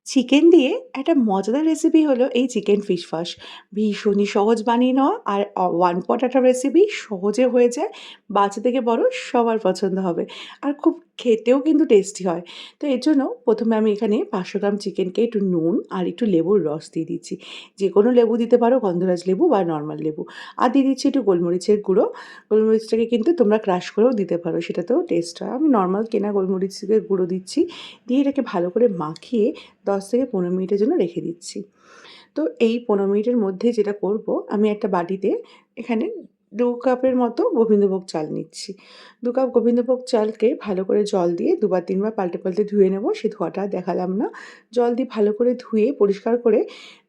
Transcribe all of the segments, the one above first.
Chicken দিয়ে একটা মজাদার রেসিপি হলো এই চিকেন ফিশ ফাশ। ভীষণই সহজ বানিয়ে নেওয়া আর ওয়ান পট একটা রেসিপি, সহজে হয়ে যায়। বাচ্চা থেকে বড় সবার পছন্দ হবে। আর খুব খেতেও কিন্তু টেস্টি হয়। তো এর জন্য ১ম এ আমি এখানে ৫০০ গ্রাম চিকেনকে একটু নুন আর একটু লেবুর রস দিয়ে দিচ্ছি। যেকোনো লেবু দিতে পারো, গন্ধরাজ লেবু বা নরমাল লেবু। আর দিয়ে দিচ্ছি একটু গোলমরিচের গুঁড়ো। গোলমরিচটাকে কিন্তু তোমরা ক্রাশ করেও দিতে পারো, সেটাতেও টেস্ট হয়। আমি নরমাল কেনা গোলমরিচের গুঁড়ো দিচ্ছি। দিয়ে এটাকে ভালো করে মাখিয়ে ১০ থেকে ১৫ মিনিটের জন্য রেখে দিচ্ছি। তো এই ১৫ মিনিটের মধ্যে যেটা করব, আমি একটা বাটিতে এখানে ২ কাপের মতো গোবিন্দভোগ চাল নিচ্ছি। ২ কাপ গোবিন্দভোগ চালকে ভালো করে জল দিয়ে ২ বার ৩ বার পাল্টে, পাল্টে ধুয়ে নেব। সে ধোয়াটা আর দেখালাম না। জল দিয়ে ভালো করে ধুয়ে পরিষ্কার করে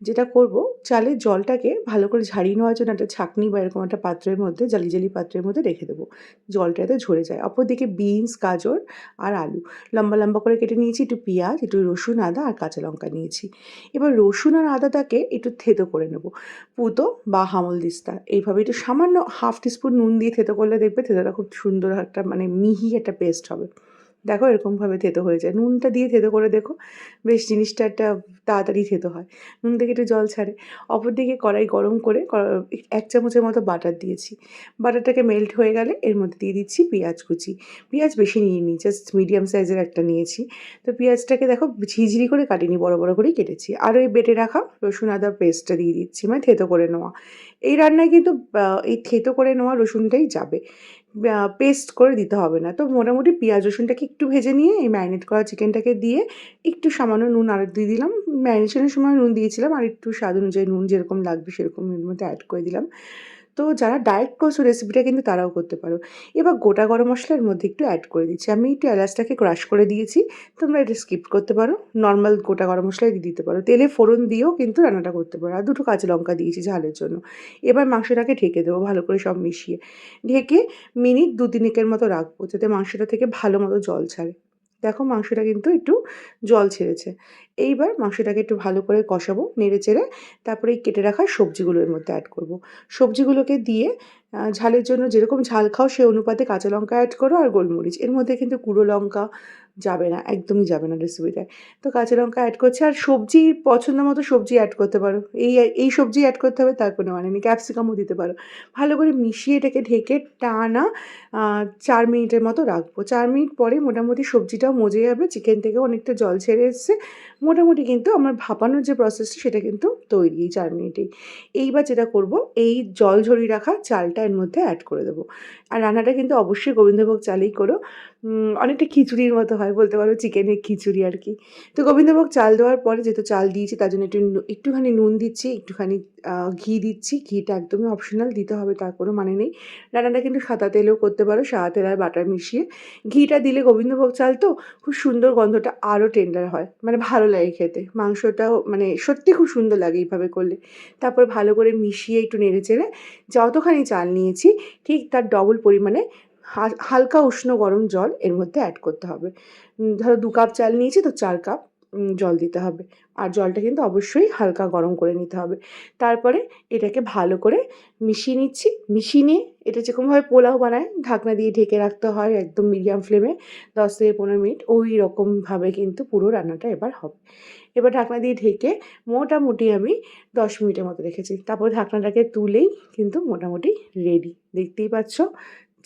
যেটা করব, চালের জলটাকে ভালো করে ঝাড়িয়ে নেওয়ার জন্য একটা ছাঁকনি বা এরকম একটা পাত্রের মধ্যে, জালি, জালি পাত্রের মধ্যে রেখে দেবো। জলটা যাতে ঝরে যায়। অপরদিকে বিনস, গাজর আর আলু লম্বা, লম্বা করে কেটে নিয়েছি। একটু পেঁয়াজ, একটু রসুন, আদা আর কাঁচা লঙ্কা নিয়েছি। এবার রসুন আর আদাটাকে একটু থেঁতো করে নেব। পুতো বা হামলদিস্তা এইভাবে একটু সামান্য হাফ টিস্পুন নুন দিয়ে থেঁতো করলে দেখবে থেঁতোটা খুব সুন্দর একটা মানে মিহি একটা পেস্ট হবে। দেখো এরকমভাবে থেঁতো হয়ে যায়। নুনটা দিয়ে থেঁতো করে দেখো, বেশ জিনিসটা একটা তাড়াতাড়ি থেঁতো হয়। নুন থেকে একটু জল ছাড়ে। অপরদিকে কড়াই গরম করে ১ চামচের মতো বাটার দিয়েছি। বাটারটাকে মেল্ট হয়ে গেলে এর মধ্যে দিয়ে দিচ্ছি পেঁয়াজ কুচি। পেঁয়াজ বেশি নিইনি, জাস্ট মিডিয়াম সাইজের একটা নিয়েছি। তো পেঁয়াজটাকে দেখো ঝিরিঝিরি করে কাটিনি, বড়, বড় করেই কেটেছি। আর ওই বেটে রাখা রসুন আদা পেস্টটা দিয়ে দিচ্ছি, মানে থেঁতো করে নেওয়া। এই রান্নায় কিন্তু এই থেঁতো করে নেওয়া রসুনটাই যাবে। পেস্ট করে দিতে হবে না। তো মোটামুটি পেঁয়াজ রসুনটাকে একটু ভেজে নিয়ে এই ম্যারিনেট করা চিকেনটাকে দিয়ে একটু সামান্য নুন আর দিয়ে দিলাম। ম্যারিনেশনের সময় নুন দিয়েছিলাম, আর একটু স্বাদ অনুযায়ী নুন যেরকম লাগবে সেরকম এর মধ্যে অ্যাড করে দিলাম। তো যারা ডায়েট করছো রেসিপিটা কিন্তু তারাও করতে পারো। এবার গোটা গরম মসলা এর মধ্যে একটু অ্যাড করে দিচ্ছি। আমি একটু এলাচটাকে ক্রাশ করে দিয়েছি। তোমরা এটা স্কিপ করতে পারো। নরমাল গোটা গরম মসলাই দিয়ে দিতে পারো। তেলে ফোড়ন দিয়েও কিন্তু রান্নাটা করতে পারো। আর ২ টো কাঁচা লঙ্কা দিয়েছি ঝালের জন্য। এবার মাংসটাকে ঢেকে দেবো ভালো করে সব মিশিয়ে। ঢেকে মিনিট ২-৩ এর মতো রাখবো, যাতে মাংসটা থেকে ভালো মতো জল ছাড়ে। দেখো মাংসটা কিন্তু একটু জল ছেড়েছে। এইবার মাংসটাকে একটু ভালো করে কষাবো নেড়ে-চেড়ে। তারপরে এই কেটে রাখা সবজিগুলো এর মধ্যে অ্যাড করব। সবজিগুলোকে দিয়ে ঝালের জন্য যেরকম ঝাল খাও সে অনুপাতে কাঁচা লঙ্কা অ্যাড করো আর গোলমরিচ। এর মধ্যে কিন্তু গুঁড়ো লঙ্কা যাবে না, একদমই যাবে না রেসিপিটায়। তো কাঁচা লঙ্কা অ্যাড করছি, আর সবজি পছন্দ মতো সবজি অ্যাড করতে পারো। এই সবজি অ্যাড করতে হবে তার কোনো মানে নেই, ক্যাপসিকামও দিতে পারো। ভালো করে মিশিয়ে এটাকে ঢেকে টানা ৪ মিনিটের মতো রাখবো। ৪ মিনিট পরে মোটামুটি সবজিটাও মজে যাবে, চিকেন থেকেও অনেকটা জল ছেড়ে এসছে। মোটামুটি কিন্তু আমার ভাপানোর যে প্রসেসটা সেটা কিন্তু তৈরি এই ৪ মিনিটেই। এইবার যেটা করব, এই জল ঝরিয়ে রাখা চালটা এর মধ্যে অ্যাড করে দেবো। আর রান্নাটা কিন্তু অবশ্যই গোবিন্দভোগ চালেই করো। অনেকটা খিচুড়ির মতো হয় বলতে পারো, চিকেনের খিচুড়ি আর কি। তো গোবিন্দভোগ চাল দেওয়ার পরে যেহেতু চাল দিয়েছি তার জন্য একটুখানি নুন দিচ্ছি, একটুখানি ঘি দিচ্ছি। ঘিটা একদমই অপশনাল, দিতে হবে তার কোনো মানে নেই। রান্নাটা কিন্তু সাদা তেলেও করতে পারো, সাদা তেল আর বাটার মিশিয়ে। ঘিটা দিলে গোবিন্দভোগ চাল তো খুব সুন্দর, গন্ধটা আরও টেন্ডার হয়, মানে ভালো লাগে খেতে। মাংসটাও মানে সত্যি খুব সুন্দর লাগে এইভাবে করলে। তারপর ভালো করে মিশিয়ে একটু নেড়ে-চেড়ে যতখানি চাল নিয়েছি ঠিক তার ডবল পরিমাণে হালকা উষ্ণ গরম জল এর মধ্যে অ্যাড করতে হবে। ধরো ২ কাপ চাল নিয়েছি তো ৪ কাপ জল দিতে হবে। আর জলটা কিন্তু অবশ্যই হালকা গরম করে নিতে হবে। তারপরে এটাকে ভালো করে মিশিয়ে নিচ্ছি। মিশিয়ে নিয়ে এটা যেরকমভাবে পোলাও বানায় ঢাকনা দিয়ে ঢেকে রাখতে হয় একদম মিডিয়াম ফ্লেমে ১০ থেকে ১৫ মিনিট, ওই রকমভাবে কিন্তু পুরো রান্নাটা এবার হবে। এবার ঢাকনা দিয়ে ঢেকে মোটামুটি আমি ১০ মিনিটের মতো রেখেছি। তারপর ঢাকনাটাকে তুলেই কিন্তু মোটামুটি রেডি। দেখতেই পাচ্ছ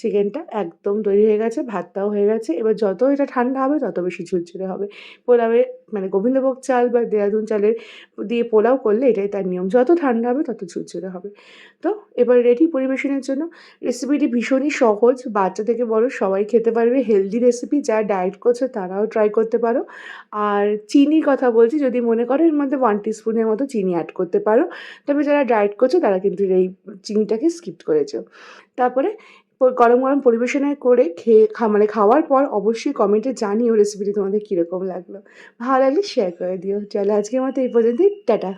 চিকেনটা একদম তৈরি হয়ে গেছে, ভাতটাও হয়ে গেছে। এবার যত এটা ঠান্ডা হবে তত বেশি ঝুরঝুরে হবে। পোলাওয়ে মানে গোবিন্দভোগ চাল বা দেহরাদুন চালের দিয়ে পোলাও করলে এটাই তার নিয়ম। যত ঠান্ডা হবে তত ঝুরঝুরে হবে। তো এবার রেডি পরিবেশনের জন্য। রেসিপিটি ভীষণই সহজ, বাচ্চা থেকে বড় সবাই খেতে পারবে। হেলদি রেসিপি, যারা ডায়েট করছে তারাও ট্রাই করতে পারো। আর চিনির কথা বলছি, যদি মনে করো এর মধ্যে 1 টিস্পুনের মতো চিনি অ্যাড করতে পারো। তবে যারা ডায়েট করছো তারা কিন্তু এই চিনিটাকে স্কিপ করেছো। তারপরে গরম, গরম পরিবেশনা করে মানে খাওয়ার পর অবশ্যই কমেন্টে জানিও রেসিপিটি তোমাদের কীরকম লাগলো। ভালো লাগলে শেয়ার করে দিও। চলো আজকের মতো এই পর্যন্তই। টাটা।